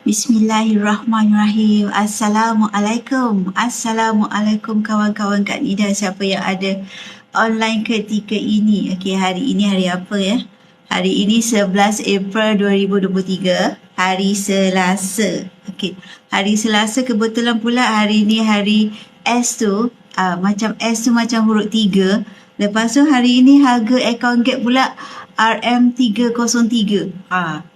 Bismillahirrahmanirrahim. Assalamualaikum. Assalamualaikum kawan-kawan Kak Nida. Siapa yang ada online ketika ini? Okey, hari ini hari apa ya? Hari ini 11 April 2023. Hari Selasa. Okey. Hari Selasa kebetulan pula hari ini hari S tu. Macam S tu macam huruf 3. Lepas tu hari ini harga account gap pula RM303.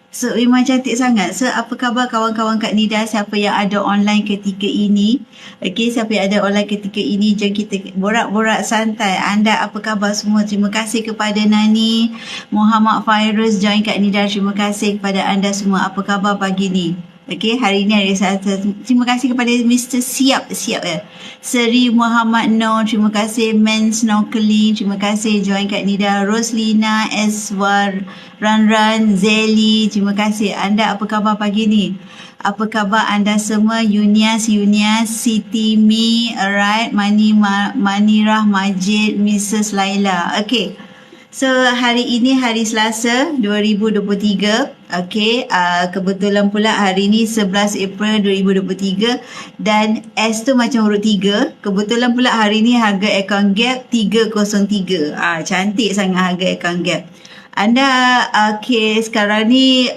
So, memang cantik sangat. So, apa khabar kawan-kawan Kak Nida? Siapa yang ada online ketika ini? Okey, siapa yang ada online ketika ini? Jom kita borak-borak santai. Anda apa khabar semua? Terima kasih kepada Nani, Muhammad Fairuz join Kak Nida. Terima kasih kepada anda semua. Apa khabar pagi ni? Okey, hari ini hari Selasa. Terima kasih kepada Mr. Siap ya. Seri Muhammad Noor, terima kasih. Men Snorkeling, terima kasih join Kak Nida. Roslina, Eswar, Ran, Zeli, terima kasih. Anda apa khabar pagi ni? Apa khabar anda semua? Yunias, Siti Mi, alright, Manirah, Majid, Mrs. Laila. Okey. So, hari ini hari Selasa 2023. Okey, kebetulan pula hari ini 11 April 2023 dan S tu macam huruf 3. Kebetulan pula hari ini harga account gap 303. Cantik sangat harga account gap. Anda okey sekarang ni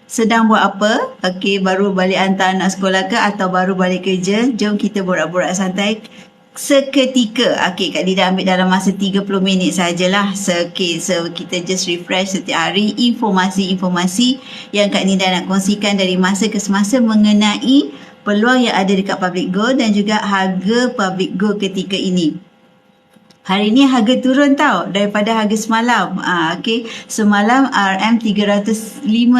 sedang buat apa? Okey, baru balik hantar anak sekolah ke atau baru balik kerja? Jom kita borak-borak santai seketika. Okey, Kak Nida ambil dalam masa 30 minit sajalah. So kita just refresh setiap hari informasi-informasi yang Kak Nida nak kongsikan dari masa ke semasa mengenai peluang yang ada dekat public gold dan juga harga public gold ketika ini. Hari ni harga turun tau daripada harga semalam. Okey, semalam RM305.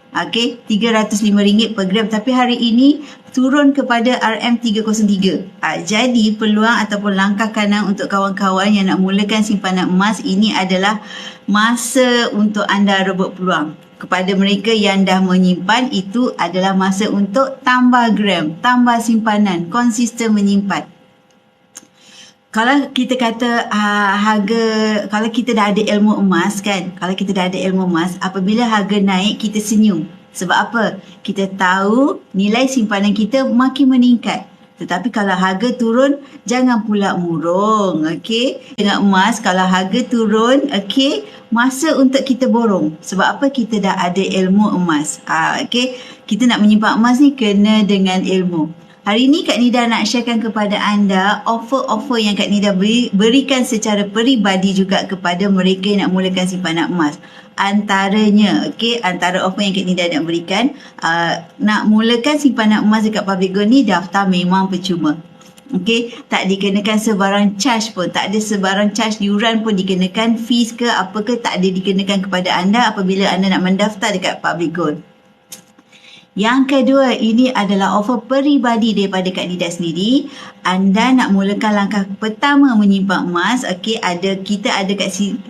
Okey, RM305 per gram, tapi hari ini turun kepada RM303. Jadi peluang ataupun langkah kanan untuk kawan-kawan yang nak mulakan simpanan emas ini adalah masa untuk anda rebut peluang. Kepada mereka yang dah menyimpan, itu adalah masa untuk tambah gram, tambah simpanan, konsisten menyimpan. Kalau kita kata kalau kita dah ada ilmu emas kan, apabila harga naik kita senyum. Sebab apa? Kita tahu nilai simpanan kita makin meningkat. Tetapi kalau harga turun, jangan pula murung, okey? Dengan emas, kalau harga turun, okey, masa untuk kita borong. Sebab apa? Kita dah ada ilmu emas. Okey? Kita nak menyimpan emas ni kena dengan ilmu. Hari ini Kak Nida nak sharekan kepada anda offer-offer yang Kak Nida berikan secara peribadi juga kepada mereka yang nak mulakan simpanan emas. Antaranya, antara offer yang Kak Nida nak berikan, nak mulakan simpanan emas dekat public gold ni daftar memang percuma. Okey, tak dikenakan sebarang charge pun, tak ada sebarang charge yuran pun dikenakan, fees ke apa ke tak ada dikenakan kepada anda apabila anda nak mendaftar dekat public gold. Yang kedua, ini adalah offer peribadi daripada Kak Nida sendiri. Anda nak mulakan langkah pertama menyimpan emas, kita ada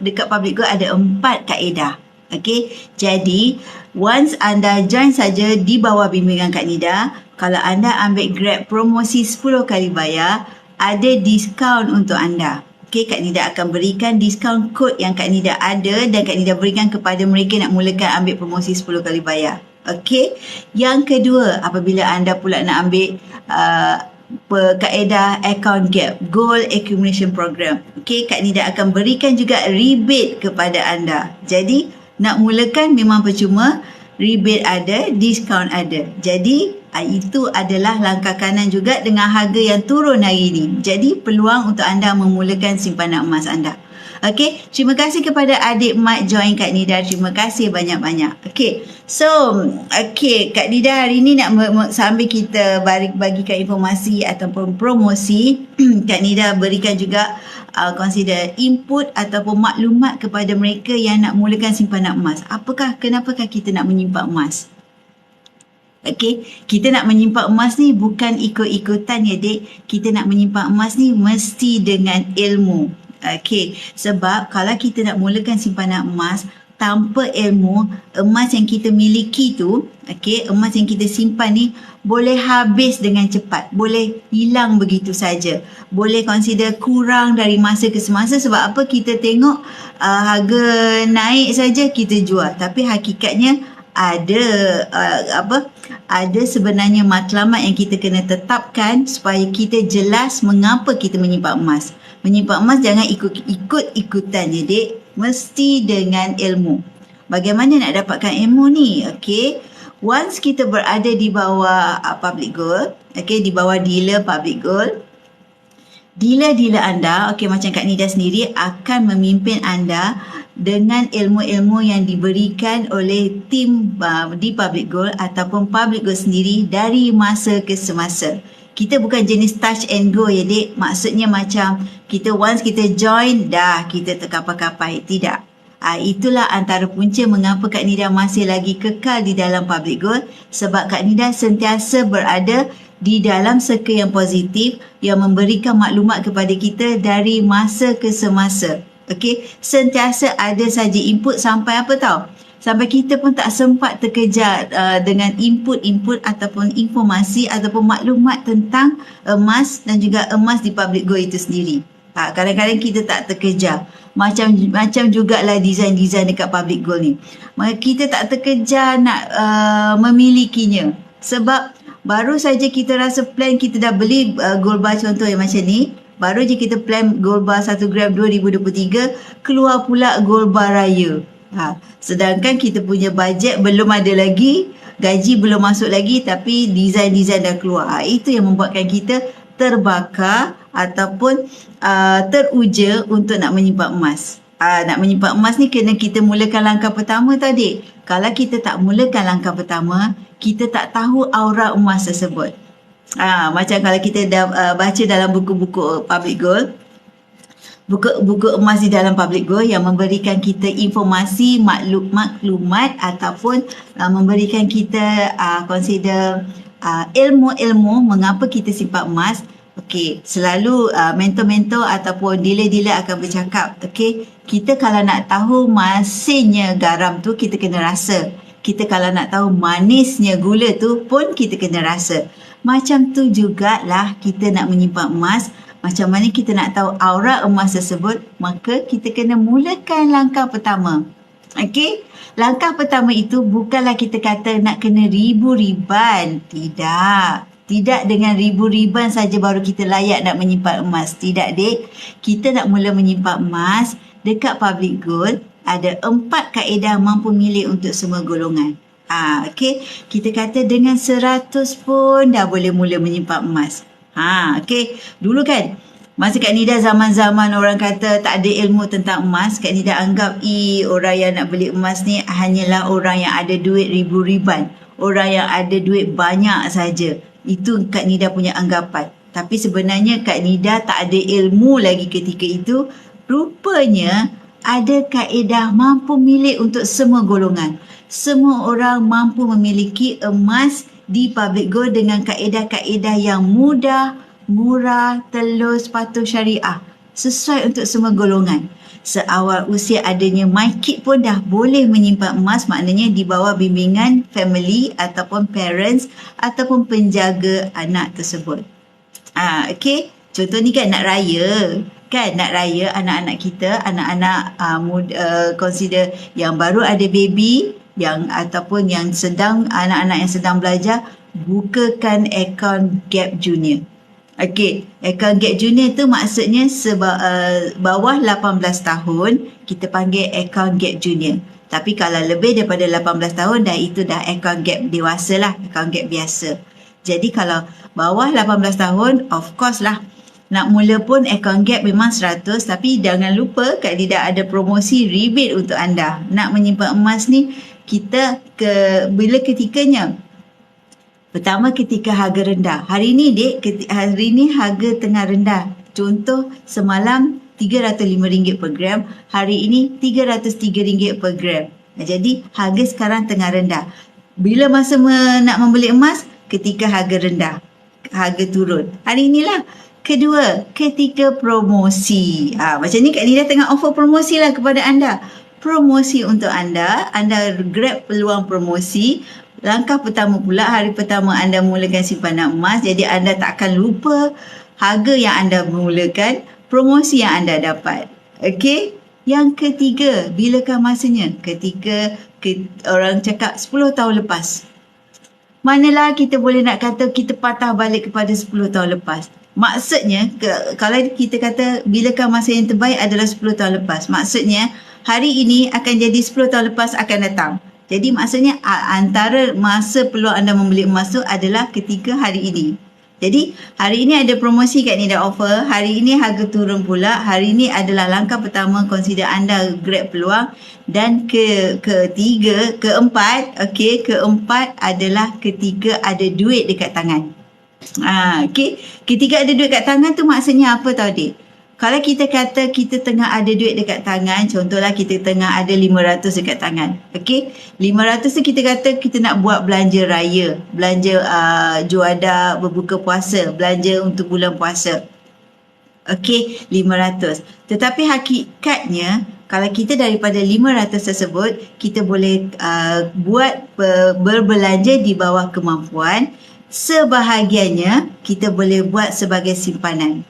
dekat public gold ada 4 kaedah. Okey, jadi once anda join saja di bawah bimbingan Kak Nida, kalau anda ambil Grab promosi 10 kali bayar, ada diskaun untuk anda. Okey, Kak Nida akan berikan diskaun kod yang Kak Nida ada dan Kak Nida berikan kepada mereka nak mulakan ambil promosi 10 kali bayar. Okey, yang kedua, apabila anda pula nak ambil kaedah account gap, gold accumulation program. Okey, Kak Nida akan berikan juga rebate kepada anda. Jadi, nak mulakan memang percuma, rebate ada, diskaun ada. Jadi, itu adalah langkah kanan juga dengan harga yang turun hari ini. Jadi, peluang untuk anda memulakan simpanan emas anda. Okey, terima kasih kepada adik Mat join Kak Nida. Terima kasih banyak-banyak. Okey, so, Kak Nida hari ni nak sambil kita bagikan informasi ataupun promosi, Kak Nida berikan juga consider input ataupun maklumat kepada mereka yang nak mulakan simpanan emas. Kenapakah kita nak menyimpan emas? Okey, kita nak menyimpan emas ni bukan ikut-ikutan ya dek. Kita nak menyimpan emas ni mesti dengan ilmu. Okey, sebab kalau kita nak mulakan simpanan emas tanpa ilmu, emas yang kita miliki tu, emas yang kita simpan ni boleh habis dengan cepat, boleh hilang begitu saja, boleh consider kurang dari masa ke semasa. Sebab apa? Kita tengok harga naik saja kita jual, tapi hakikatnya ada ada sebenarnya matlamat yang kita kena tetapkan supaya kita jelas mengapa kita menyimpan emas. Menyimpan emas jangan ikut-ikutan je, dek. Mesti dengan ilmu. Bagaimana nak dapatkan ilmu ni? Okey. Once kita berada di bawah public gold, okey, di bawah dealer public gold, dealer-dealer anda, okey, macam Kak Nida sendiri akan memimpin anda dengan ilmu-ilmu yang diberikan oleh tim di public gold ataupun public gold sendiri dari masa ke semasa. Kita bukan jenis touch and go ya, dek. Maksudnya macam kita once kita join, dah kita terkapai-kapai. Tidak. Itulah antara punca mengapa Kak Nida masih lagi kekal di dalam public gold, sebab Kak Nida sentiasa berada di dalam circle yang positif yang memberikan maklumat kepada kita dari masa ke semasa. Okey, sentiasa ada saja input sampai apa tahu? Sampai kita pun tak sempat terkejar dengan input ataupun informasi ataupun maklumat tentang emas dan juga emas di public gold itu sendiri. Kadang-kadang kita tak terkejar. Macam jugalah design-design dekat public gold ni. Kita tak terkejar nak memilikinya. Sebab baru saja kita rasa plan kita dah beli gold bar contoh yang macam ni. Baru je kita plan gold bar 1 gram 2023, keluar pula gold bar raya. Sedangkan kita punya bajet belum ada lagi, gaji belum masuk lagi, tapi design-design dah keluar. Itu yang membuatkan kita terbakar ataupun teruja untuk nak menyimpan emas. Nak menyimpan emas ni kena kita mulakan langkah pertama tadi. Kalau kita tak mulakan langkah pertama, kita tak tahu aura emas tersebut. Macam kalau kita dah baca dalam buku-buku public gold, buku emas di dalam public gold yang memberikan kita informasi, maklumat ataupun memberikan kita consider ilmu-ilmu mengapa kita simpan emas. Okey, selalu mentor-mentor ataupun dealer-dealer akan bercakap, okey, kita kalau nak tahu masinnya garam tu kita kena rasa. Kita kalau nak tahu manisnya gula tu pun kita kena rasa. Macam tu jugalah kita nak menyimpan emas. Macam mana kita nak tahu aura emas tersebut, maka kita kena mulakan langkah pertama. Okey, langkah pertama itu bukanlah kita kata nak kena ribu-riban. Tidak dengan ribu-riban saja baru kita layak nak menyimpan emas. Tidak, dek. Kita nak mula menyimpan emas dekat public gold, ada 4 kaedah mampu milih untuk semua golongan. Okey, kita kata dengan 100 pun dah boleh mula menyimpan emas. Okey, dulu kan masa Kak Nida zaman-zaman orang kata tak ada ilmu tentang emas, Kak Nida anggap orang yang nak beli emas ni hanyalah orang yang ada duit ribu-riban, orang yang ada duit banyak saja. Itu Kak Nida punya anggapan. Tapi sebenarnya Kak Nida tak ada ilmu lagi ketika itu. Rupanya ada kaedah mampu milik untuk semua golongan. Semua orang mampu memiliki emas di public gold dengan kaedah-kaedah yang mudah, murah, telus, patuh syariah. Sesuai untuk semua golongan. Seawal usia adanya MyKid pun dah boleh menyimpan emas, maknanya di bawah bimbingan family ataupun parents ataupun penjaga anak tersebut. Okey, contoh ni kan nak raya. Kan nak raya anak-anak kita, anak-anak consider yang baru ada baby, yang ataupun yang sedang, anak-anak yang sedang belajar, bukakan akaun Gap Junior. Okey, akaun Gap Junior tu maksudnya bawah 18 tahun kita panggil akaun Gap Junior. Tapi kalau lebih daripada 18 tahun itu dah akaun Gap dewasa lah, akaun Gap biasa. Jadi kalau bawah 18 tahun, of course lah, nak mula pun akaun Gap memang 100, tapi jangan lupa Kak Nida ada promosi rebate untuk anda. Nak menyimpan emas ni, kita bila ketikanya? Pertama ketika harga rendah. Hari ni dek, hari ni harga tengah rendah. Contoh semalam RM305 per gram, hari ini RM303 per gram. Jadi harga sekarang tengah rendah. Bila masa nak membeli emas? Ketika harga rendah, harga turun. Hari inilah. Kedua, ketika promosi. Macam ni Kak Nida tengah offer promosi lah kepada anda. Promosi untuk anda grab peluang promosi. Langkah pertama pula, hari pertama anda mulakan simpanan emas, jadi anda tak akan lupa harga yang anda mulakan, promosi yang anda dapat. Okey? Yang ketiga, bilakah masanya? Ketika orang cakap 10 tahun lepas. Manalah kita boleh nak kata kita patah balik kepada 10 tahun lepas. Maksudnya, kalau kita kata bilakah masa yang terbaik adalah 10 tahun lepas. Maksudnya, hari ini akan jadi 10 tahun lepas akan datang. Jadi maksudnya antara masa peluang anda membeli emas tu adalah ketika hari ini. Jadi hari ini ada promosi kat Nida offer, hari ini harga turun pula, hari ini adalah langkah pertama consider anda grab peluang, dan keempat adalah ketika ada duit dekat tangan. Ketika ada duit kat tangan tu maksudnya apa tau dik? Kalau kita kata kita tengah ada duit dekat tangan, contohlah kita tengah ada 500 dekat tangan. 500 tu kita kata kita nak buat belanja raya, belanja juadah berbuka puasa, belanja untuk bulan puasa. 500. Tetapi hakikatnya kalau kita daripada 500 tersebut, kita boleh buat berbelanja di bawah kemampuan. Sebahagiannya kita boleh buat sebagai simpanan.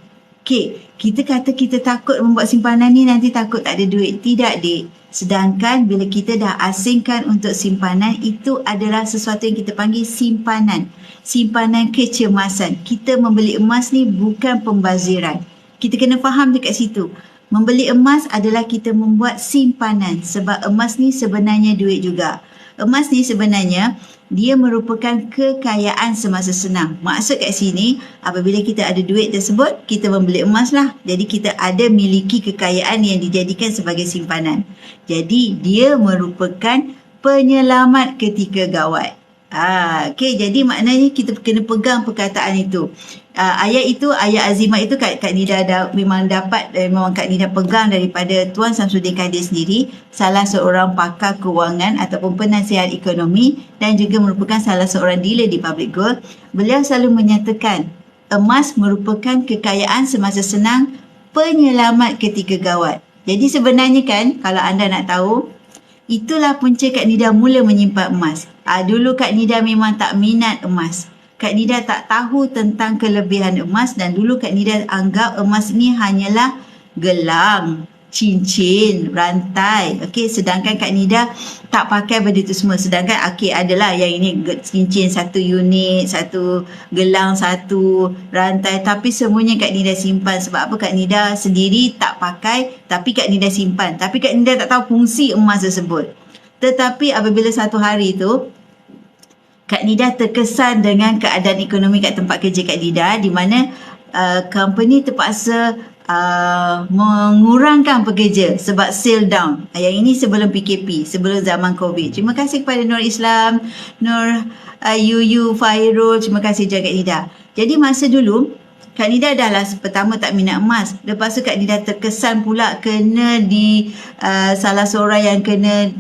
Kita kata kita takut membuat simpanan ni nanti takut tak ada duit. Tidak dik. Sedangkan bila kita dah asingkan untuk simpanan, itu adalah sesuatu yang kita panggil simpanan. Simpanan kecemasan. Kita membeli emas ni bukan pembaziran. Kita kena faham dekat situ. Membeli emas adalah kita membuat simpanan. Sebab emas ni sebenarnya duit juga. Emas ni sebenarnya dia merupakan kekayaan semasa senang. Maksud kat sini, apabila kita ada duit tersebut, kita membeli emas lah. Jadi kita ada miliki kekayaan yang dijadikan sebagai simpanan. Jadi dia merupakan penyelamat ketika gawat. Jadi maknanya kita kena pegang perkataan itu. Ayat azimat itu Kak Nida memang Kak Nida pegang daripada Tuan Samsudin Kadir sendiri, salah seorang pakar kewangan ataupun penasihat ekonomi dan juga merupakan salah seorang dealer di Public Gold. Beliau selalu menyatakan emas merupakan kekayaan semasa senang, penyelamat ketika gawat. Jadi sebenarnya kan, kalau anda nak tahu, itulah punca Kak Nida mula menyimpan emas. Dulu Kak Nida memang tak minat emas. Kak Nida tak tahu tentang kelebihan emas dan dulu Kak Nida anggap emas ni hanyalah gelang, cincin, rantai. Sedangkan Kak Nida tak pakai benda tu semua. Sedangkan adalah yang ini cincin satu unit, satu gelang, satu rantai. Tapi semuanya Kak Nida simpan. Sebab apa? Kak Nida sendiri tak pakai tapi Kak Nida simpan. Tapi Kak Nida tak tahu fungsi emas tersebut. Tetapi apabila satu hari tu Kak Nida terkesan dengan keadaan ekonomi kat tempat kerja Kak Nida, di mana company terpaksa mengurangkan pekerja sebab sale down. Yang ini sebelum PKP, sebelum zaman COVID. Terima kasih kepada Nur Islam, Nur Yuyu, Fairul, terima kasih juga Kak Nida. Jadi masa dulu Kak Nida adalah pertama tak minat emas. Lepas tu Kak Nida terkesan pula kena salah seorang yang kena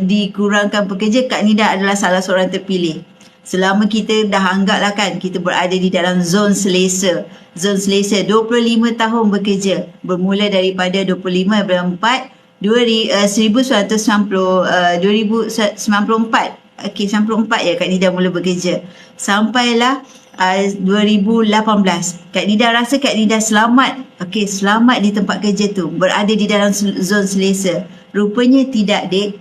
dikurangkan pekerja. Kak Nida adalah salah seorang terpilih. Selama kita dah anggap lah kan, kita berada di dalam zon selesa. Zon selesa 25 tahun bekerja. Bermula daripada 25 bulan 4, 1994. 94 ya Kak Nida mula bekerja. Sampailah 2018. Kak Nida rasa Kak Nida selamat. Selamat di tempat kerja tu. Berada di dalam zon selesa. Rupanya tidak, dek.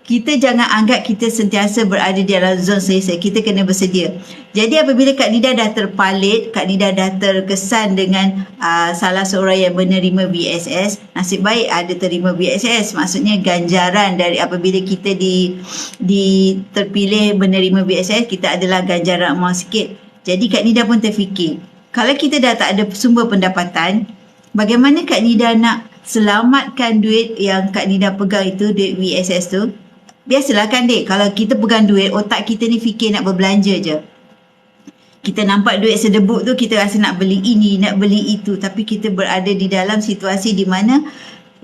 Kita jangan anggap kita sentiasa berada di dalam zon selesa. Kita kena bersedia. Jadi apabila Kak Nida dah terpalit, Kak Nida dah terkesan dengan salah seorang yang menerima VSS. Nasib baik ada terima VSS. Maksudnya ganjaran dari apabila kita terpilih menerima VSS, kita adalah ganjaran amal sikit. Jadi Kak Nida pun terfikir, kalau kita dah tak ada sumber pendapatan, bagaimana Kak Nida nak selamatkan duit yang Kak Nida pegang itu, duit VSS tu? Biasalah kan dek, kalau kita pegang duit, otak kita ni fikir nak berbelanja je. Kita nampak duit sedebuk tu, kita rasa nak beli ini, nak beli itu. Tapi kita berada di dalam situasi di mana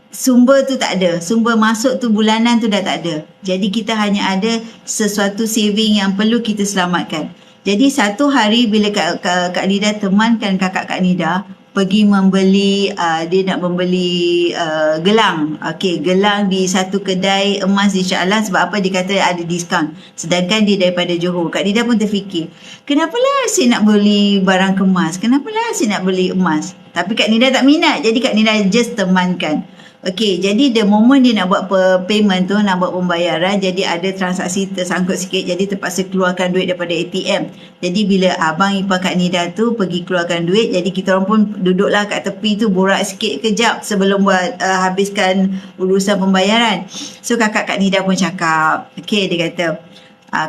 sumber tu tak ada. Sumber masuk tu bulanan tu dah tak ada. Jadi kita hanya ada sesuatu saving yang perlu kita selamatkan. Jadi satu hari bila Kak Nida temankan kakak Kak Nida pergi membeli, dia nak membeli gelang. Gelang di satu kedai emas di Shah Alam. Sebab apa? Dia kata ada diskaun. Sedangkan dia daripada Johor. Kak Nida pun terfikir, kenapalah saya nak beli barang kemas? Kenapalah saya nak beli emas? Tapi Kak Nida tak minat. Jadi Kak Nida just temankan. Okey, jadi the moment dia nak buat payment tu, nak buat pembayaran, jadi ada transaksi tersangkut sikit, jadi terpaksa keluarkan duit daripada ATM. Jadi bila abang ipar Kak Nida tu pergi keluarkan duit, jadi kita orang pun duduklah kat tepi tu borak sikit kejap sebelum buat habiskan urusan pembayaran. So kakak Kak Nida pun cakap, okey, dia kata,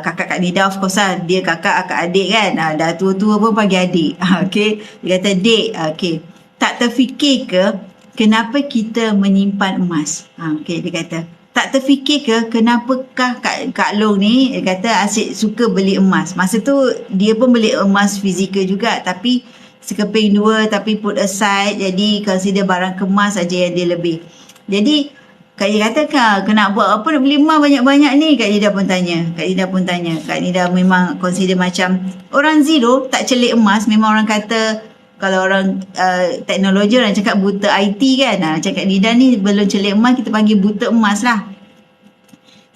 kakak Kak Nida of course lah, dia kakak adik kan, dah tua-tua pun panggil adik. Okey, dia kata, "Dek, okey, tak terfikir ke kenapa kita menyimpan emas?" Okey, dia kata, "Tak terfikir ke kenapakah Kak Long ni," dia kata, "asyik suka beli emas." Masa tu dia pun beli emas fizikal juga, tapi sekeping dua, tapi put aside, jadi consider barang kemas saja yang dia lebih. Jadi Kak Nida kata, "Kak nak buat apa, nak beli emas banyak-banyak ni?" Kak Nida pun tanya. Kak Nida memang consider macam orang zero tak celik emas. Memang orang kata, kalau orang teknologi orang cakap buta IT kan. Macam Kak Nida ni belum celik emas, kita panggil buta emas lah.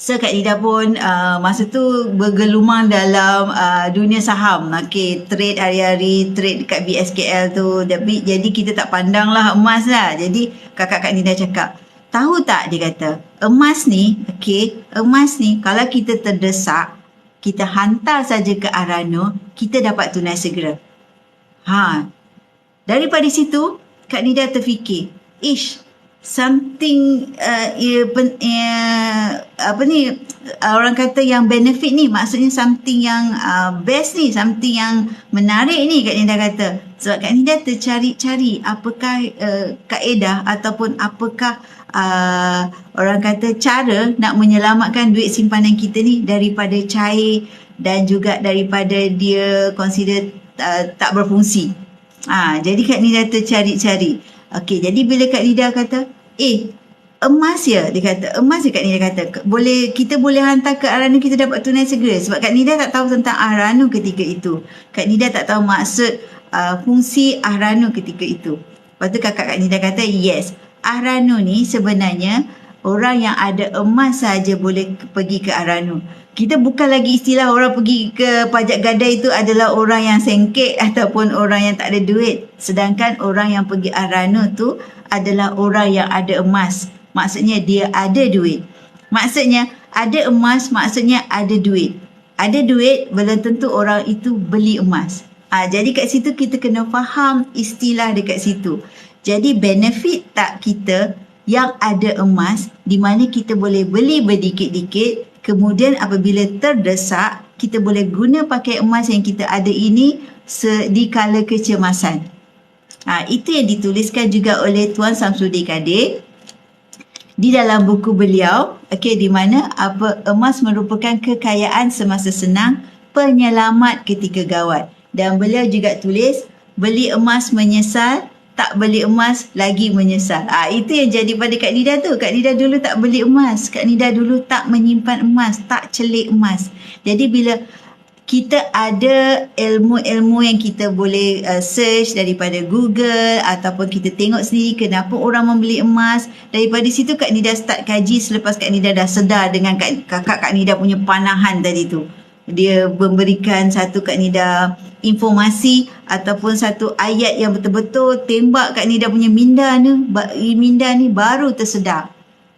So Kak Nida pun masa tu bergelumang dalam dunia saham. Okay, trade hari-hari, trade dekat BSKL tu. Jadi kita tak pandang lah emas lah. Jadi kakak Kak Nida cakap, "Tahu tak," dia kata, "emas ni, emas ni kalau kita terdesak, kita hantar saja ke Arano, kita dapat tunai segera." Daripada situ, Kak Nida terfikir, something orang kata yang benefit ni, maksudnya something yang best ni, something yang menarik ni, Kak Nida kata. Sebab Kak Nida tercari-cari apakah kaedah ataupun apakah orang kata cara nak menyelamatkan duit simpanan kita ni daripada cair dan juga daripada dia consider tak berfungsi. Jadi Kak Nida tercari-cari. Okey, jadi bila Kak Nida kata, emas ya, dia kata, emas ya, Kak Nida kata, kita boleh hantar ke Arano, kita dapat tunai segera. Sebab Kak Nida tak tahu tentang Arano ketika itu. Kak Nida tak tahu maksud fungsi Arano ketika itu. Lepas tu kakak Kak Nida kata, yes, Arano ni sebenarnya orang yang ada emas saja boleh pergi ke Arano. Kita bukan lagi istilah orang pergi ke pajak gadai itu adalah orang yang sengkek ataupun orang yang tak ada duit. Sedangkan orang yang pergi Arano tu adalah orang yang ada emas. Maksudnya dia ada duit. Maksudnya ada emas, maksudnya ada duit. Ada duit belum tentu orang itu beli emas. Jadi kat situ kita kena faham istilah dekat situ. Jadi benefit tak kita yang ada emas di mana kita boleh beli berdikit-dikit, kemudian apabila terdesak, kita boleh guna pakai emas yang kita ada ini di kala kecemasan. Itu yang dituliskan juga oleh Tuan Samsudin Kadir di dalam buku beliau, di mana emas merupakan kekayaan semasa senang, penyelamat ketika gawat. Dan beliau juga tulis, beli emas menyesal, tak beli emas lagi menyesal. Itu yang jadi pada Kak Nida tu. Kak Nida dulu tak beli emas. Kak Nida dulu tak menyimpan emas, tak celik emas. Jadi bila kita ada ilmu-ilmu yang kita boleh search daripada Google ataupun kita tengok sendiri kenapa orang membeli emas, daripada situ Kak Nida start kaji selepas Kak Nida dah sedar dengan kakak Kak Nida punya panahan tadi tu. Dia memberikan satu Kak Nida informasi ataupun satu ayat yang betul-betul tembak Kak Nida punya minda ni baru tersedar.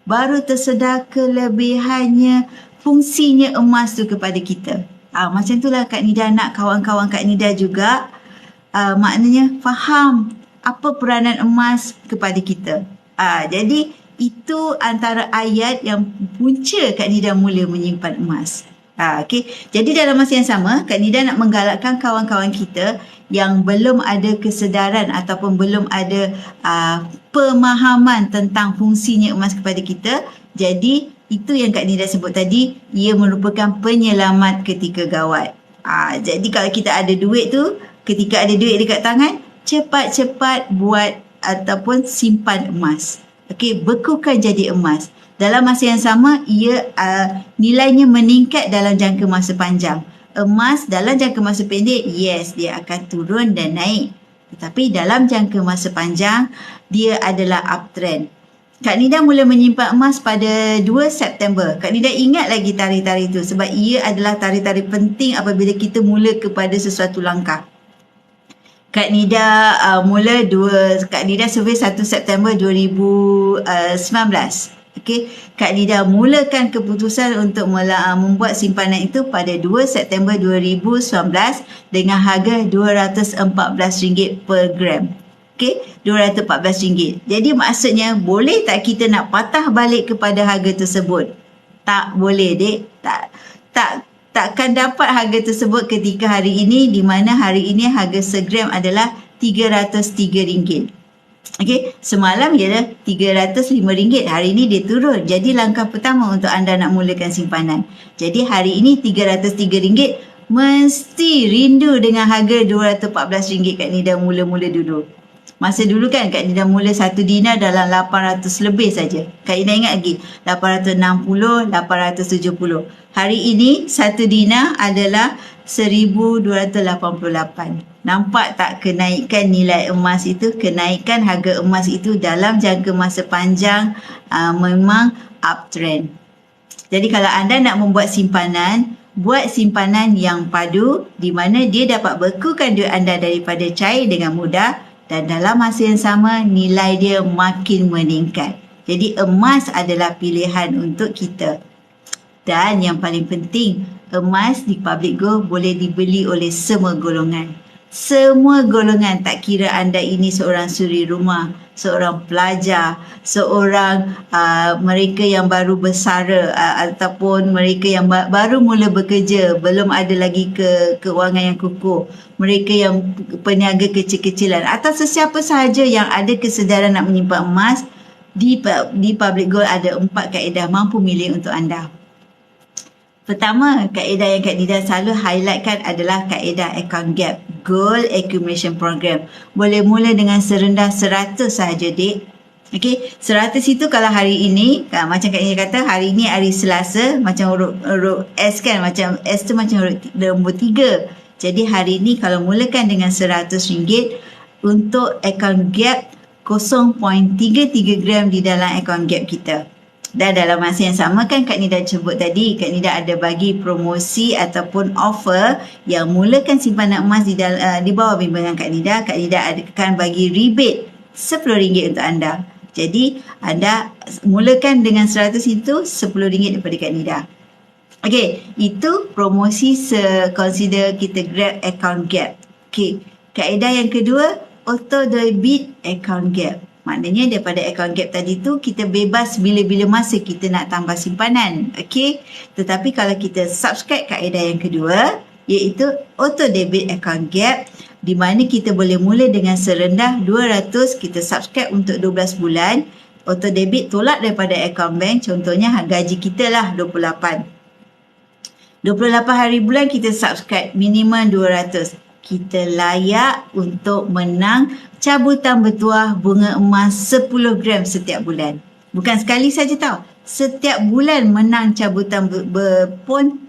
Baru tersedar kelebihannya, fungsinya emas tu kepada kita. Macam itulah Kak Nida nak kawan-kawan Kak Nida juga maknanya faham apa peranan emas kepada kita. Jadi itu antara ayat yang punca Kak Nida mula menyimpan emas. Jadi dalam masa yang sama, Kak Nida nak menggalakkan kawan-kawan kita yang belum ada kesedaran ataupun belum ada pemahaman tentang fungsinya emas kepada kita. Jadi itu yang Kak Nida sebut tadi, ia merupakan penyelamat ketika gawat. Jadi kalau kita ada duit tu, ketika ada duit dekat tangan, cepat-cepat buat ataupun simpan emas. Bekukan jadi emas. Dalam masa yang sama, ia nilainya meningkat dalam jangka masa panjang. Emas dalam jangka masa pendek, yes, dia akan turun dan naik. Tetapi dalam jangka masa panjang, dia adalah uptrend. Kak Nida mula menyimpan emas pada 2 September. Kak Nida ingat lagi tarikh-tarikh itu sebab ia adalah tarikh-tarikh penting apabila kita mula kepada sesuatu langkah. Kak Nida Kak Nida survey 1 September 2019. Okey, Kak Nida mulakan keputusan untuk membuat simpanan itu pada 2 September 2019 dengan harga RM214 per gram. Okey, RM214. Jadi maksudnya boleh tak kita nak patah balik kepada harga tersebut? Tak boleh, Dek. Takkan dapat harga tersebut ketika hari ini, di mana hari ini harga segram adalah RM303. Okey, semalam ialah RM305. Hari ini dia turun. Jadi langkah pertama untuk anda nak mulakan simpanan. Jadi hari ini RM303, mesti rindu dengan harga RM214 Kak Nida mula-mula dulu. Masa dulu kan Kak Nida mula 1 dinar dalam 800 lebih saja. Kak Nida ingat lagi, 860, 870. Hari ini 1 dinar adalah 1288. Nampak tak kenaikan nilai emas itu? Kenaikan harga emas itu dalam jangka masa panjang memang uptrend. Jadi kalau anda nak membuat simpanan, buat simpanan yang padu di mana dia dapat bekukan duit anda daripada cair dengan mudah dan dalam masa yang sama nilai dia makin meningkat. Jadi emas adalah pilihan untuk kita. Dan yang paling penting, emas di Public Gold boleh dibeli oleh semua golongan. Semua golongan, tak kira anda ini seorang suri rumah, seorang pelajar, seorang mereka yang baru bersara ataupun mereka yang baru mula bekerja, belum ada lagi keuangan yang kukuh, mereka yang peniaga kecil-kecilan atau sesiapa sahaja yang ada kesedaran nak menyimpan emas, di Public Gold ada 4 kaedah mampu milih untuk anda. Pertama, kaedah yang Kak Nida selalu highlightkan adalah kaedah account gap, Gold Accumulation Program. Boleh mula dengan serendah 100 sahaja, Dek. Okey, 100 itu kalau hari ini, macam Kak Nida kata, hari ini hari Selasa, macam huruf S kan, macam S tu macam huruf nombor 3. Jadi hari ini kalau mulakan dengan RM100 untuk account gap 0.33 gram di dalam account gap kita. Dan dalam masa yang sama kan Kak Nida sebut tadi, Kak Nida ada bagi promosi ataupun offer yang mulakan simpanan emas di bawah bimbingan Kak Nida akan bagi rebate RM10 untuk anda. Jadi anda mulakan dengan 100 itu RM10 daripada Kak Nida. Okey, itu promosi consider kita grab account gap. Okey, kaedah yang kedua, auto debit account gap. Maknanya daripada account gap tadi tu kita bebas bila-bila masa kita nak tambah simpanan. Okey. Tetapi kalau kita subscribe kaedah yang kedua iaitu auto debit account gap di mana kita boleh mula dengan serendah 200, kita subscribe untuk 12 bulan. Auto debit tolak daripada account bank, contohnya gaji kita lah 28 hari bulan kita subscribe minimum 200. Kita layak untuk menang cabutan bertuah bunga emas 10 gram setiap bulan. Bukan sekali saja tau. Setiap bulan menang cabutan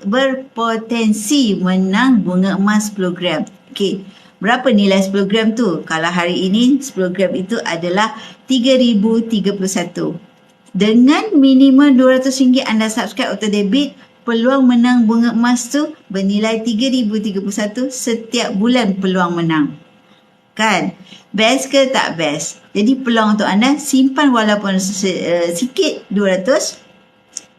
berpotensi menang bunga emas 10 gram. Okey, berapa nilai 10 gram tu? Kalau hari ini 10 gram itu adalah RM3,031. Dengan minimum RM200 anda subscribe auto debit, peluang menang bunga emas tu bernilai RM3,031 setiap bulan peluang menang. Kan? Best ke tak best? Jadi peluang untuk anda simpan walaupun sikit 200.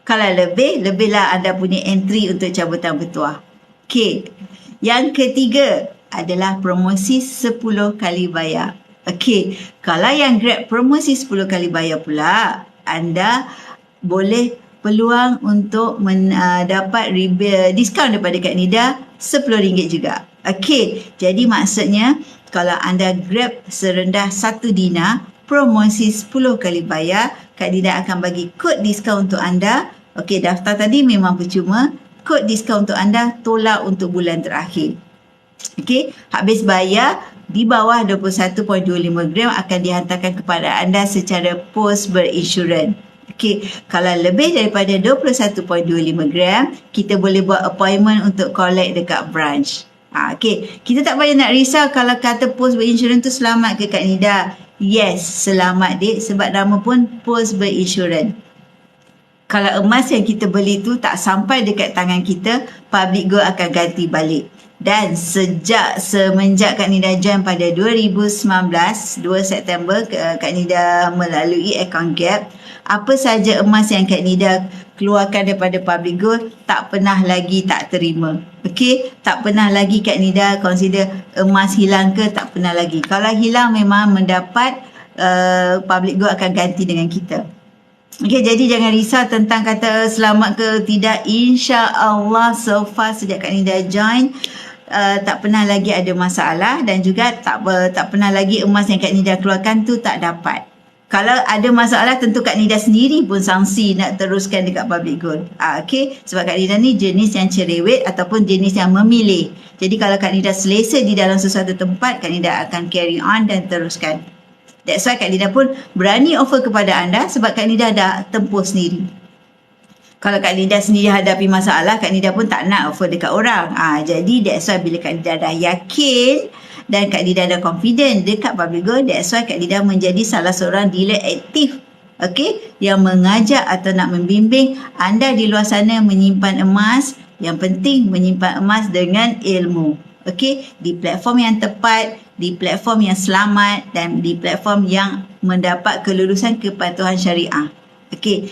Kalau lebihlah anda punya entry untuk cabutan bertuah. Okey. Yang ketiga adalah promosi 10 kali bayar. Okey. Kalau yang grab promosi 10 kali bayar pula, anda boleh peluang untuk dapat diskaun daripada Kak Nida RM10 juga. Okey, jadi maksudnya kalau anda grab serendah 1 dinar, promosi 10 kali bayar, Kak Nida akan bagi kod diskaun untuk anda. Okey, daftar tadi memang percuma. Kod diskaun untuk anda tolak untuk bulan terakhir. Okey, habis bayar di bawah 21.25 gram akan dihantarkan kepada anda secara post berinsurans. Okey, kalau lebih daripada 21.25 gram, kita boleh buat appointment untuk collect dekat branch. Okey, kita tak payah nak risau kalau kata post berinsurans tu selamat ke Kak Nida. Yes, selamat Dik, sebab nama pun post berinsurans. Kalau emas yang kita beli tu tak sampai dekat tangan kita, Public Gold akan ganti balik. Dan semenjak Kak Nida join pada 2019, 2 September, Kak Nida melalui account Gap, apa saja emas yang Kak Nida keluarkan daripada public gold tak pernah lagi tak terima. Okey, tak pernah lagi Kak Nida consider emas hilang ke, tak pernah lagi. Kalau hilang memang mendapat public gold akan ganti dengan kita. Okey, jadi jangan risau tentang kata selamat ke tidak. InsyaAllah so far sejak Kak Nida join, tak pernah lagi ada masalah, dan juga tak pernah lagi emas yang Kak Nida keluarkan tu tak dapat. Kalau ada masalah, tentu Kak Nida sendiri pun sangsi nak teruskan dekat public gold. Okey, sebab Kak Nida ni jenis yang cerewet ataupun jenis yang memilih. Jadi kalau Kak Nida selesa di dalam sesuatu tempat, Kak Nida akan carry on dan teruskan. That's why Kak Nida pun berani offer kepada anda, sebab Kak Nida dah tempuh sendiri. Kalau Kak Nida sendiri hadapi masalah, Kak Nida pun tak nak offer dekat orang. Jadi that's why bila Kak Nida dah yakin dan Kak Nida dah confident dekat public gold, that's why Kak Nida menjadi salah seorang dealer aktif, okey, yang mengajak atau nak membimbing anda di luar sana menyimpan emas. Yang penting menyimpan emas dengan ilmu. Okey, di platform yang tepat, di platform yang selamat, dan di platform yang mendapat kelulusan kepatuhan syariah. Okey,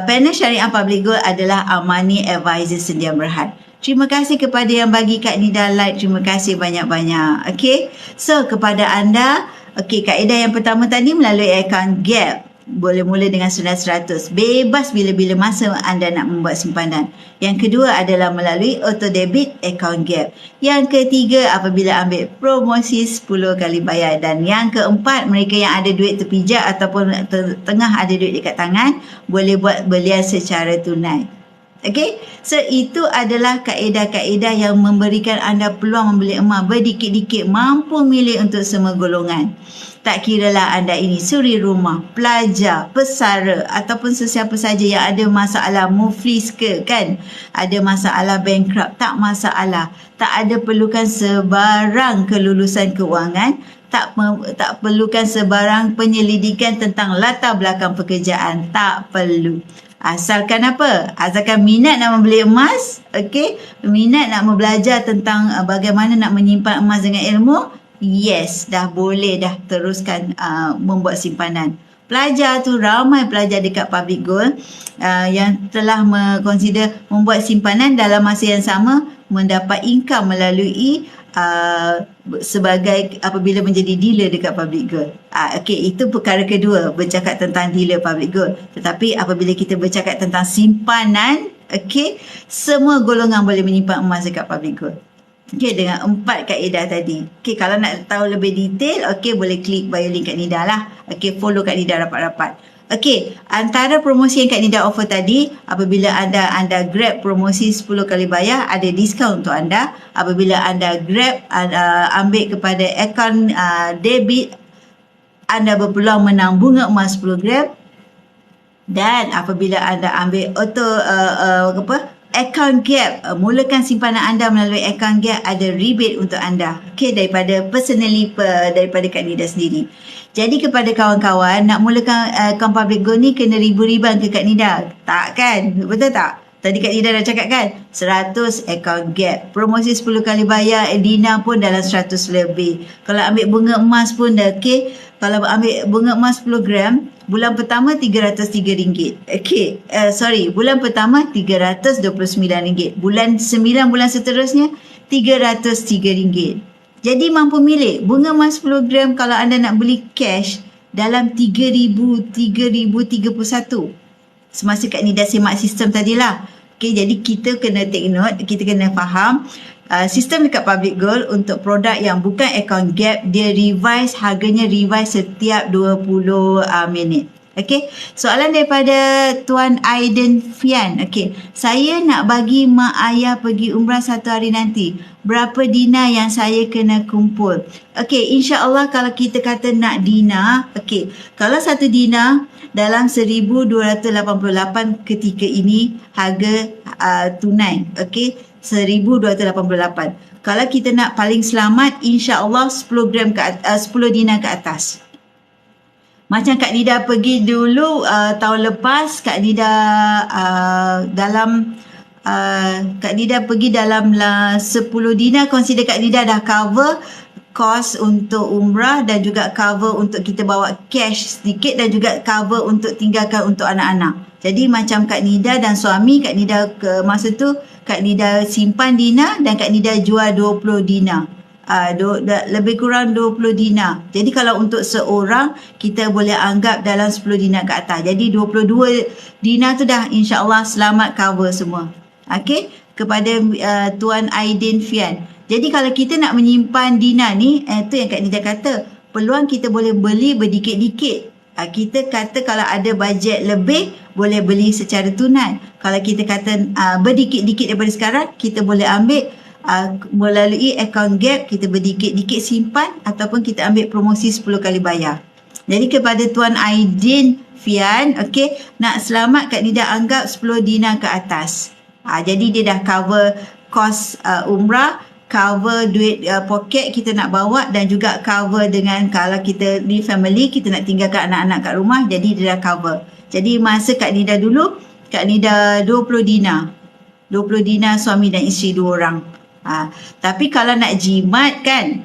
panel Syariah Public Gold adalah Amani Advisor Sedia Berhad. Terima kasih kepada yang bagi Kak Nida like. Terima kasih banyak-banyak. Okey, so kepada anda, okey, kaedah yang pertama tadi melalui akaun Gap. Boleh mula dengan sudah 100. Bebas bila-bila masa anda nak membuat simpanan. Yang kedua adalah melalui auto debit account Gap. Yang ketiga apabila ambil promosi 10 kali bayar. Dan yang keempat, mereka yang ada duit terpijak ataupun tengah ada duit dekat tangan, boleh buat belian secara tunai. Okey, so itu adalah kaedah-kaedah yang memberikan anda peluang membeli emas berdikit-dikit, mampu milih untuk semua golongan. Tak kiralah anda ini suri rumah, pelajar, pesara ataupun sesiapa saja yang ada masalah muflis ke, kan? Ada masalah bankrupt, tak masalah. Tak ada perlukan sebarang kelulusan kewangan, tak perlukan sebarang penyelidikan tentang latar belakang pekerjaan, tak perlu. Asalkan apa? Asalkan minat nak membeli emas, okey? Minat nak belajar tentang bagaimana nak menyimpan emas dengan ilmu, yes, dah boleh dah teruskan membuat simpanan. Pelajar tu, ramai pelajar dekat public gold yang telah consider membuat simpanan dalam masa yang sama, mendapat income melalui sebagai apabila menjadi dealer dekat public gold. Okey, itu perkara kedua, bercakap tentang dealer public gold. Tetapi apabila kita bercakap tentang simpanan, okey, semua golongan boleh menyimpan emas dekat public gold. Okey, dengan 4 kaedah tadi. Okey, kalau nak tahu lebih detail, okey, boleh klik bio link Kak Nida lah. Okey, follow Kak Nida rapat-rapat. Okey, antara promosi yang Kak Nida offer tadi, apabila anda grab promosi 10 kali bayar, ada diskaun untuk anda. Apabila anda grab, ambil kepada akaun debit, anda berpeluang menang bunga emas 10 gram. Dan apabila anda ambil akaun Gap, mulakan simpanan anda melalui akaun Gap, ada rebate untuk anda. Okey, daripada personally daripada Kak Nida sendiri. Jadi kepada kawan-kawan, nak mulakan akaun public gold ni kena ribu-riban ke Kak Nida? Tak kan? Betul tak? Tadi Kak Nida dah cakap kan? 100 akaun Gap. Promosi 10 kali bayar, Edina pun dalam 100 lebih. Kalau ambil bunga emas pun dah okey. Kalau ambil bunga emas 10 gram, bulan pertama RM303. Okey, bulan pertama RM329. Bulan 9 bulan seterusnya RM303. Jadi mampu milih bunga emas 10 gram kalau anda nak beli cash dalam RM3,031. Semasa Kak Nida semak sistem tadilah. Okey, jadi kita kena take note, kita kena faham sistem dekat public gold untuk produk yang bukan akaun Gap, dia harganya revise setiap 20 minit. Okey, soalan daripada Tuan Aiden Fian. Okey, saya nak bagi mak ayah pergi umrah satu hari nanti. Berapa dinar yang saya kena kumpul? Okey, insya-Allah kalau kita kata nak dinar, okey, kalau satu dinar dalam 1288 ketika ini harga tunai. Okey, 1288. Kalau kita nak paling selamat, insya-Allah 10 dinar ke atas. Macam Kak Nida pergi dulu tahun lepas, Kak Nida dalam Kak Nida pergi dalam 10 dinar, consider Kak Nida dah cover kos untuk umrah dan juga cover untuk kita bawa cash sedikit dan juga cover untuk tinggalkan untuk anak-anak. Jadi macam Kak Nida dan suami, Kak Nida ke masa tu Kak Nida simpan dinar dan Kak Nida jual 20 dinar. Lebih kurang 20 dinar. Jadi kalau untuk seorang kita boleh anggap dalam 10 dinar ke atas. Jadi 22 dinar tu dah insya-Allah selamat cover semua. Okey, kepada Tuan Aidin Fian. Jadi kalau kita nak menyimpan dinar ni, tu yang Kak Nida kata, peluang kita boleh beli berdikit-dikit. Kita kata kalau ada bajet lebih, boleh beli secara tunai. Kalau kita kata berdikit-dikit daripada sekarang, kita boleh ambil melalui account gap, kita berdikit-dikit simpan ataupun kita ambil promosi 10 kali bayar. Jadi kepada Tuan Aidin Fian, okey, nak selamat Kak Nida anggap 10 dinar ke atas. Jadi dia dah cover kos umrah, cover duit poket kita nak bawa dan juga cover dengan kalau kita ni family, kita nak tinggalkan anak-anak kat rumah, jadi dia dah cover. Jadi masa Kak Nida dulu, Kak Nida 20 dinar. 20 dinar suami dan isteri dua orang. Tapi kalau nak jimat kan,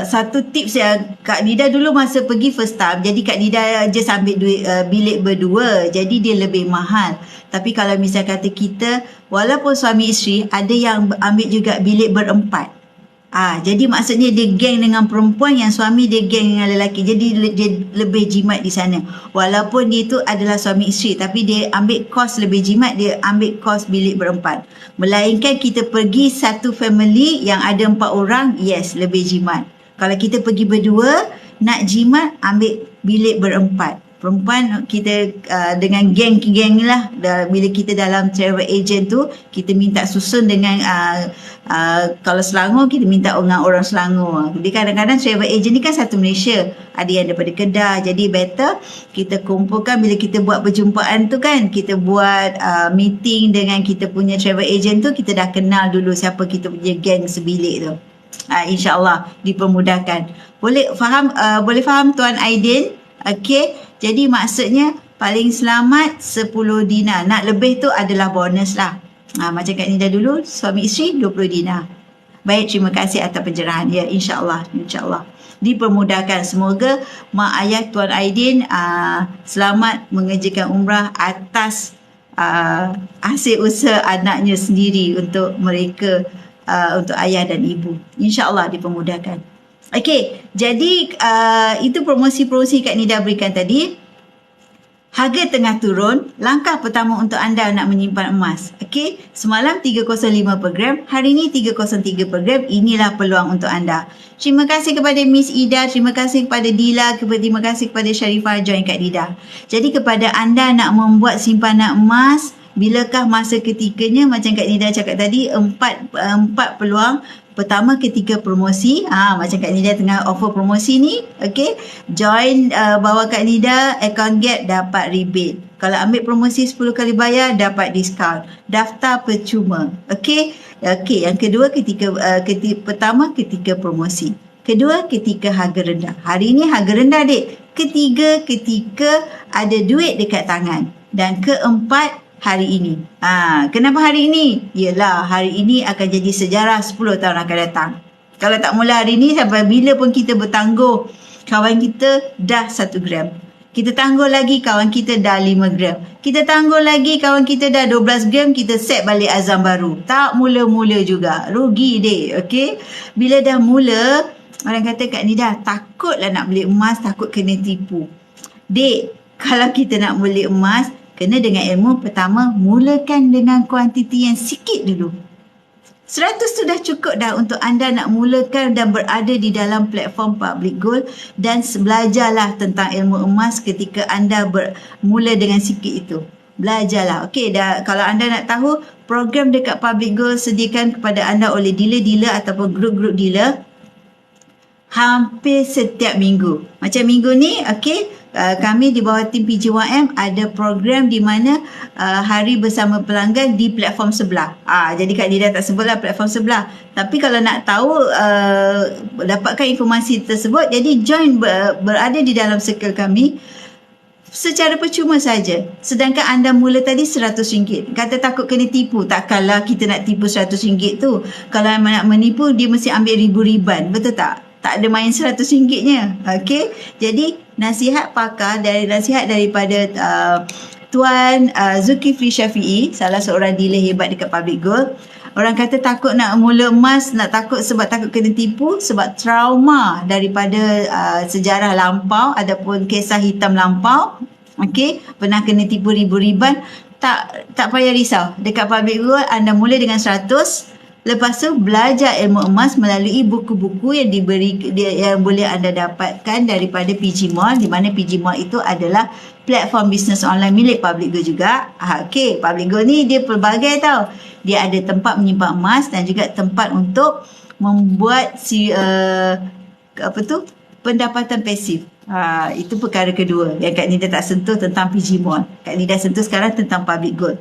satu tips yang Kak Nida dulu masa pergi first time, jadi Kak Nida just ambil duit bilik berdua, jadi dia lebih mahal. Tapi kalau misal kata kita, walaupun suami isteri, ada yang ambil juga bilik berempat. Jadi maksudnya dia geng dengan perempuan, yang suami dia geng dengan lelaki. Jadi dia lebih jimat di sana. Walaupun dia tu adalah suami isteri, tapi dia ambil kos lebih jimat, dia ambil kos bilik berempat. Melainkan kita pergi satu family yang ada 4 orang, yes, lebih jimat. Kalau kita pergi berdua, nak jimat, ambil bilik berempat. Perempuan kita dengan geng-geng lah, bila kita dalam travel agent tu, kita minta susun dengan kalau Selangor kita minta dengan orang Selangor. Jadi kadang-kadang travel agent ni kan satu Malaysia, ada yang daripada Kedah, jadi better kita kumpulkan bila kita buat perjumpaan tu kan, kita buat meeting dengan kita punya travel agent tu, kita dah kenal dulu siapa kita punya geng sebilik tu. InsyaAllah dipermudahkan. Boleh faham Tuan Aidin? Okey. Jadi maksudnya paling selamat 10 dinar. Nak lebih tu adalah bonus lah. Macam Kak Nida dulu, suami isteri 20 dinar. Baik, terima kasih atas pencerahan. Ya, insyaAllah. InsyaAllah. Dipermudahkan. Semoga mak ayah Tuan Aidin selamat mengerjakan umrah atas hasil usaha anaknya sendiri untuk mereka, untuk ayah dan ibu. InsyaAllah dipermudahkan. Okey, jadi itu promosi-promosi Kak Nida berikan tadi. Harga tengah turun, langkah pertama untuk anda nak menyimpan emas. Okey, semalam 305 per gram, hari ini 303 per gram. Inilah peluang untuk anda. Terima kasih kepada Miss Ida, terima kasih kepada Dila, terima kasih kepada Sharifah join Kak Nida. Jadi kepada anda nak membuat simpanan emas, bilakah masa ketikanya? Macam Kak Nida cakap tadi, empat peluang. Pertama, ketika promosi, macam Kak Nida tengah offer promosi ni, okey, join bawa Kak Nida, account gap dapat rebate. Kalau ambil promosi 10 kali bayar, dapat diskaun. Daftar percuma. Okey, yang kedua pertama ketika promosi. Kedua, ketika harga rendah. Hari ni harga rendah, dek. Ketiga, ketika ada duit dekat tangan. Dan keempat, hari ini. Kenapa hari ini? Yelah, hari ini akan jadi sejarah 10 tahun akan datang. Kalau tak mula hari ini, sampai bila pun kita bertangguh, kawan kita dah 1 gram. Kita tangguh lagi, kawan kita dah 5 gram. Kita tangguh lagi, kawan kita dah 12 gram, kita set balik azam baru. Tak mula-mula juga. Rugi, dek. Okey? Bila dah mula, orang kata Kak Nida, takutlah nak beli emas, takut kena tipu. Dek, kalau kita nak beli emas, kena dengan ilmu. Pertama, mulakan dengan kuantiti yang sikit dulu. 100 sudah cukup dah untuk anda nak mulakan dan berada di dalam platform Public Gold, dan belajarlah tentang ilmu emas ketika anda bermula dengan sikit itu. Belajarlah. Okey, kalau anda nak tahu, program dekat Public Gold sediakan kepada anda oleh dealer-dealer ataupun grup-grup dealer hampir setiap minggu. Macam minggu ni, okey, kami di bawah tim PJYM ada program di mana hari bersama pelanggan di platform sebelah. Jadi Kak Nida tak sebutlah platform sebelah. Tapi kalau nak tahu, dapatkan informasi tersebut, jadi join berada di dalam circle kami. secara percuma saja. Sedangkan anda mula tadi RM100. Kata takut kena tipu. Takkanlah kita nak tipu RM100 tu. Kalau nak menipu, dia mesti ambil ribu-riban. Betul tak? Tak ada main RM100-nya. Okey? Jadi, nasihat daripada Tuan Zulkifli Syafiee, salah seorang dealer hebat dekat Public Gold. Orang kata takut nak mula emas, sebab takut kena tipu, sebab trauma daripada sejarah lampau ataupun kisah hitam lampau. Okey, pernah kena tipu ribu-riban. Tak payah risau. Dekat Public Gold anda mula dengan 100. Lepas tu belajar ilmu emas melalui buku-buku yang boleh anda dapatkan daripada PG Mall, di mana PG Mall itu adalah platform bisnes online milik Public Gold juga. Okey, Public Gold ni dia pelbagai tau. Dia ada tempat menyimpan emas dan juga tempat untuk membuat pendapatan pasif. Itu perkara kedua yang Kak Nida tak sentuh tentang PG Mall. Kak Nida sentuh sekarang tentang Public Gold.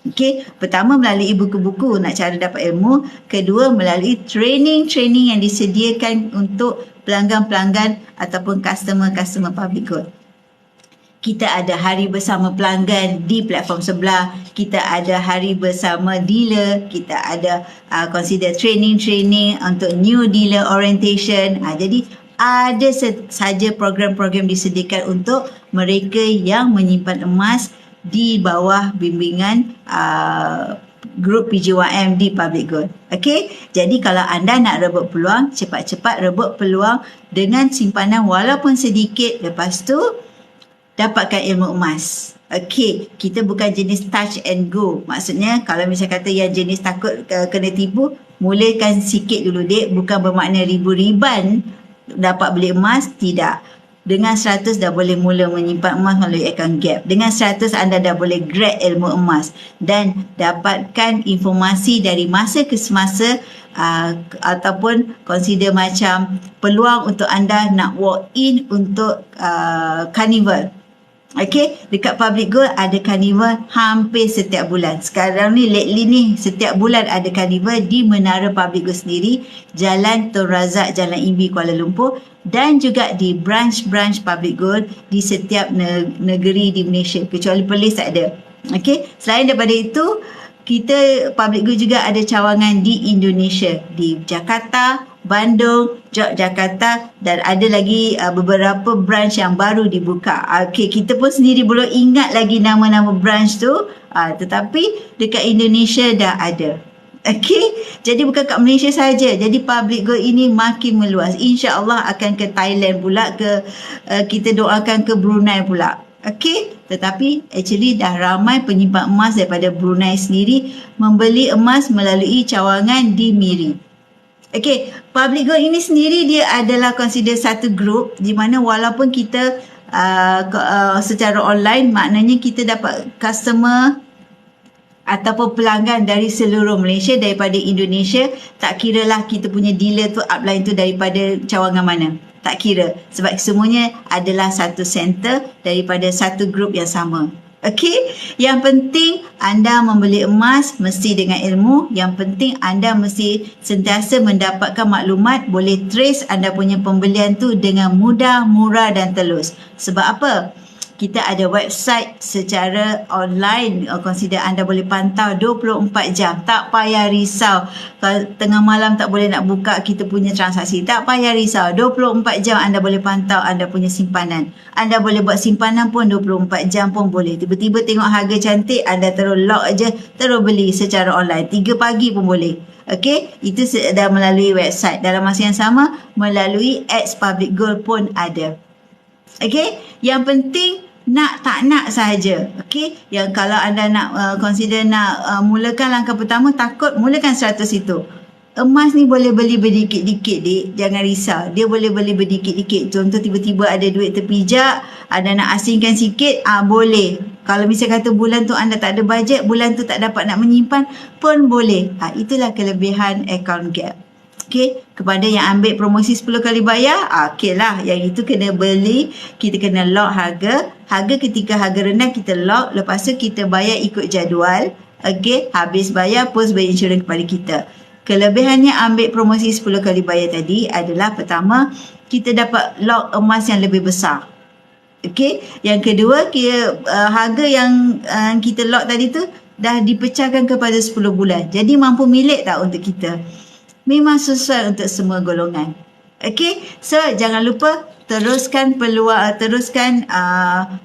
Okey, pertama melalui buku-buku nak cara dapat ilmu, kedua melalui training yang disediakan untuk pelanggan-pelanggan ataupun customer Public Gold. Kita ada hari bersama pelanggan di platform sebelah, kita ada hari bersama dealer, kita ada consider training untuk new dealer orientation. Jadi ada saja program-program disediakan untuk mereka yang menyimpan emas di bawah bimbingan grup PGYM di Public Gold. Okey, jadi kalau anda nak rebut peluang, cepat-cepat rebut peluang dengan simpanan walaupun sedikit. Lepas tu dapatkan ilmu emas. Okey, kita bukan jenis touch and go. Maksudnya kalau misalnya kata yang jenis takut kena tipu, mulakan sikit dulu dek. Bukan bermakna ribu-riban dapat beli emas, tidak. Dengan 100 dah boleh mula menyimpan emas melalui akaun Gap. Dengan 100 anda dah boleh grab ilmu emas dan dapatkan informasi dari masa ke semasa ataupun consider macam peluang untuk anda nak walk in untuk carnival. Okey, dekat Public Gold ada carnival hampir setiap bulan. Sekarang ni lately ni setiap bulan ada carnival di Menara Public Gold sendiri, Jalan Tun Razak, Jalan Imbi, Kuala Lumpur, dan juga di branch-branch Public Gold di setiap negeri di Malaysia, kecuali Perlis tak ada. Okey, selain daripada itu, kita Public Gold juga ada cawangan di Indonesia, di Jakarta, Bandung, Yogyakarta, dan ada lagi beberapa branch yang baru dibuka. Okey, kita pun sendiri belum ingat lagi nama-nama branch tu, tetapi dekat Indonesia dah ada. Okey, jadi bukan kat Malaysia saja. Jadi Public Gold ini makin meluas. InsyaAllah akan ke Thailand pula, kita doakan ke Brunei pula. Okey, tetapi actually dah ramai penyimpan emas daripada Brunei sendiri membeli emas melalui cawangan di Miri. Okey, Public Gold ini sendiri dia adalah consider satu grup di mana walaupun kita secara online, maknanya kita dapat customer ataupun pelanggan dari seluruh Malaysia, daripada Indonesia. Tak kira lah kita punya dealer tu upline tu daripada cawangan mana, tak kira, sebab semuanya adalah satu center daripada satu grup yang sama. Okey, yang penting anda membeli emas mesti dengan ilmu. Yang penting anda mesti sentiasa mendapatkan maklumat, boleh trace anda punya pembelian tu dengan mudah, murah dan telus. Sebab apa? Kita ada website secara online, consider anda boleh pantau 24 jam. Tak payah risau kalau tengah malam tak boleh nak buka kita punya transaksi. Tak payah risau, 24 jam anda boleh pantau anda punya simpanan. Anda boleh buat simpanan pun 24 jam pun boleh. Tiba-tiba tengok harga cantik, anda terus lock aja, terus beli secara online. 3 pagi pun boleh. Okey, itu dah melalui website. Dalam masa yang sama, melalui ads Public Gold pun ada. Okey, yang penting nak tak nak sahaja. Okey, yang kalau anda nak consider nak mulakan langkah pertama, takut, mulakan 100 itu. Emas ni boleh beli berdikit-dikit dik, jangan risau. Dia boleh beli berdikit-dikit. Contoh tiba-tiba ada duit terpijak, anda nak asingkan sikit, boleh. Kalau misalnya kata bulan tu anda tak ada bajet, bulan tu tak dapat nak menyimpan pun boleh. Itulah kelebihan account Gap. Okey, kepada yang ambil promosi 10 kali bayar, okey lah, yang itu kena beli, kita kena lock harga. Harga ketika harga rendah kita lock, lepas tu kita bayar ikut jadual. Okey, habis bayar post bayar insurans kepada kita. Kelebihannya ambil promosi 10 kali bayar tadi adalah pertama, kita dapat lock emas yang lebih besar. Okey, yang kedua, harga yang kita lock tadi tu dah dipecahkan kepada 10 bulan. Jadi mampu milik tak untuk kita? Memang sesuai untuk semua golongan. Okey, so jangan lupa teruskan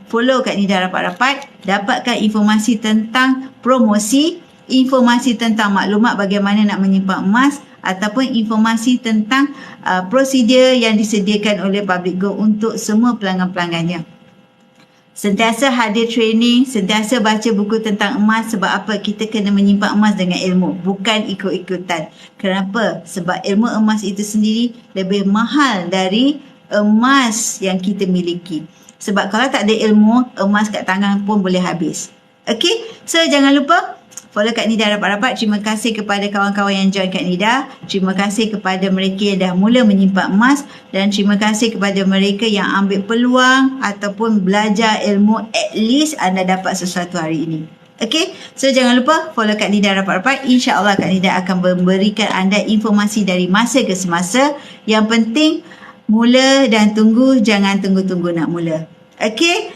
follow Kak Nida rapat-rapat, dapatkan informasi tentang promosi, informasi tentang maklumat bagaimana nak menyimpan emas, ataupun informasi tentang prosedur yang disediakan oleh Public Go untuk semua pelanggan-pelanggannya. Sentiasa hadir training, sentiasa baca buku tentang emas. Sebab apa? Kita kena menyimpan emas dengan ilmu, bukan ikut-ikutan. Kenapa? Sebab ilmu emas itu sendiri lebih mahal dari emas yang kita miliki. Sebab kalau tak ada ilmu, emas kat tangan pun boleh habis. Okey, so jangan lupa follow Kak Nida rapat-rapat. Terima kasih kepada kawan-kawan yang join Kak Nida. Terima kasih kepada mereka yang dah mula menyimpan emas. Dan terima kasih kepada mereka yang ambil peluang ataupun belajar ilmu. At least anda dapat sesuatu hari ini. Okay, so jangan lupa follow Kak Nida rapat-rapat. InsyaAllah Kak Nida akan memberikan anda informasi dari masa ke semasa. Yang penting, mula dan tunggu, jangan tunggu-tunggu nak mula. Okay,